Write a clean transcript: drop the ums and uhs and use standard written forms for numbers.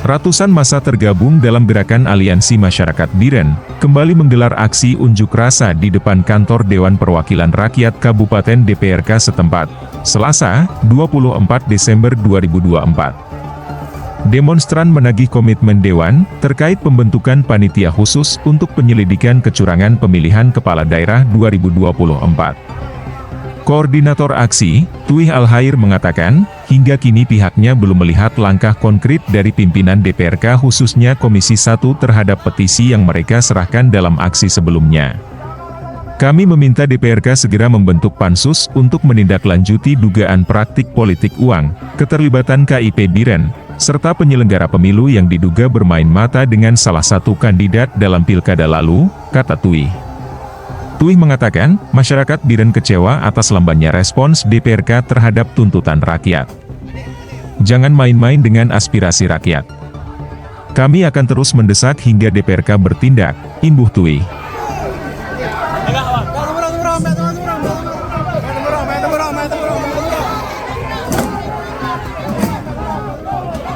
Ratusan massa tergabung dalam gerakan Aliansi Masyarakat Biren, kembali menggelar aksi unjuk rasa di depan kantor Dewan Perwakilan Rakyat Kabupaten DPRK setempat, Selasa, 24 Desember 2024. Demonstran menagih komitmen Dewan, terkait pembentukan panitia khusus untuk penyelidikan kecurangan pemilihan kepala daerah 2024. Koordinator aksi, Tuih Al-Hair mengatakan, hingga kini pihaknya belum melihat langkah konkret dari pimpinan DPRK khususnya Komisi 1 terhadap petisi yang mereka serahkan dalam aksi sebelumnya. Kami meminta DPRK segera membentuk pansus untuk menindaklanjuti dugaan praktik politik uang, keterlibatan KIP Biren, serta penyelenggara pemilu yang diduga bermain mata dengan salah satu kandidat dalam pilkada lalu, kata Tuih. Tuih mengatakan, masyarakat Biren kecewa atas lambannya respons DPRK terhadap tuntutan rakyat. Jangan main-main dengan aspirasi rakyat. Kami akan terus mendesak hingga DPRK bertindak, imbuh Tuih.